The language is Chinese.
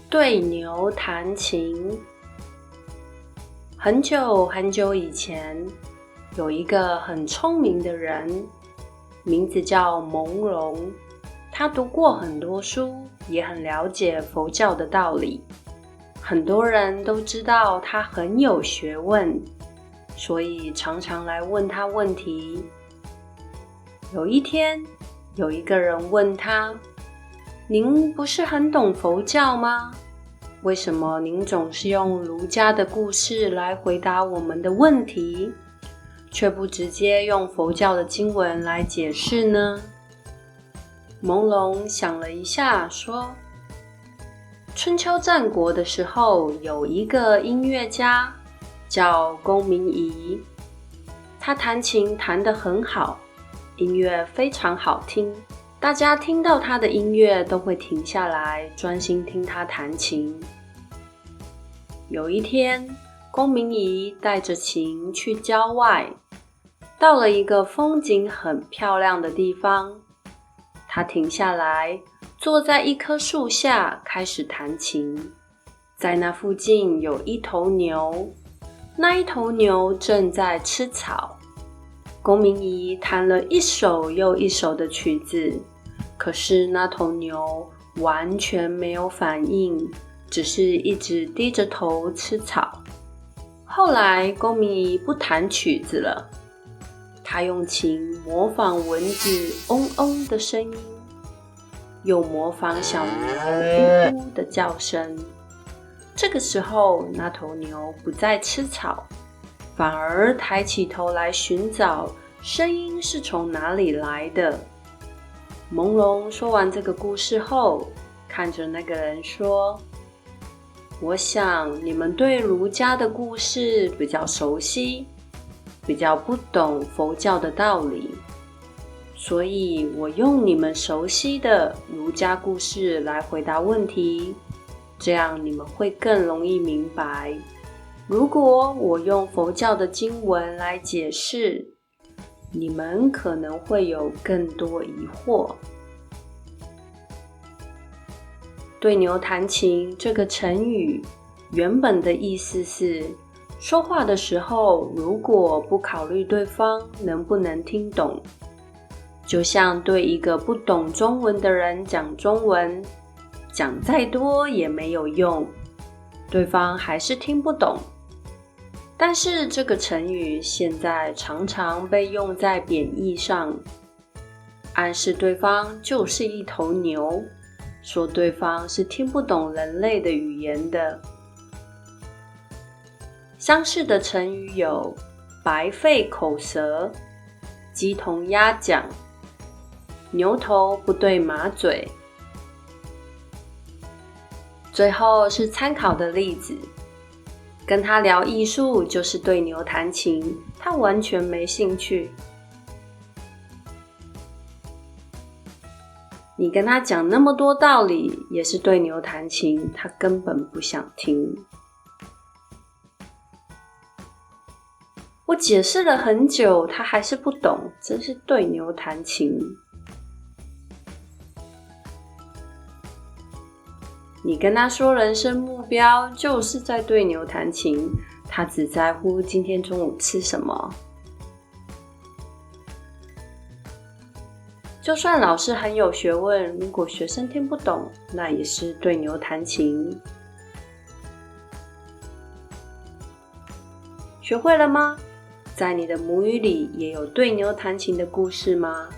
对牛弹琴。很久很久以前，有一个很聪明的人，名字叫蒙龙。他读过很多书，也很了解佛教的道理。很多人都知道他很有学问，所以常常来问他问题。有一天，有一个人问他：您不是很懂佛教吗？为什么您总是用儒家的故事来回答我们的问题，却不直接用佛教的经文来解释呢？蒙龙想了一下，说：春秋战国的时候，有一个音乐家叫公明仪，他弹琴弹得很好，音乐非常好听，大家听到他的音乐都会停下来，专心听他弹琴。有一天，公明仪带着琴去郊外，到了一个风景很漂亮的地方，他停下来，坐在一棵树下开始弹琴。在那附近有一头牛，那一头牛正在吃草。公明仪弹了一首又一首的曲子，可是那头牛完全没有反应，只是一直低着头吃草。后来公明仪不弹曲子了，他用琴模仿蚊子嗡嗡的声音，又模仿小牛呜呜的叫声。这个时候，那头牛不再吃草，反而抬起头来寻找声音是从哪里来的。蒙龙说完这个故事后，看着那个人说：我想你们对儒家的故事比较熟悉，比较不懂佛教的道理，所以我用你们熟悉的儒家故事来回答问题，这样你们会更容易明白。如果我用佛教的经文来解释，你们可能会有更多疑惑。对牛弹琴这个成语原本的意思是，说话的时候如果不考虑对方能不能听懂，就像对一个不懂中文的人讲中文，讲再多也没有用，对方还是听不懂。但是这个成语现在常常被用在贬义上，暗示对方就是一头牛，说对方是听不懂人类的语言的。相似的成语有白费口舌、鸡同鸭讲、牛头不对马嘴。最后是参考的例子，跟他聊艺术就是对牛弹琴，他完全没兴趣。你跟他讲那么多道理，也是对牛弹琴，他根本不想听。我解释了很久，他还是不懂，真是对牛弹琴。你跟他说人生目标，就是在对牛弹琴，他只在乎今天中午吃什么。就算老师很有学问，如果学生听不懂，那也是对牛弹琴。学会了吗？在你的母语里也有对牛弹琴的故事吗？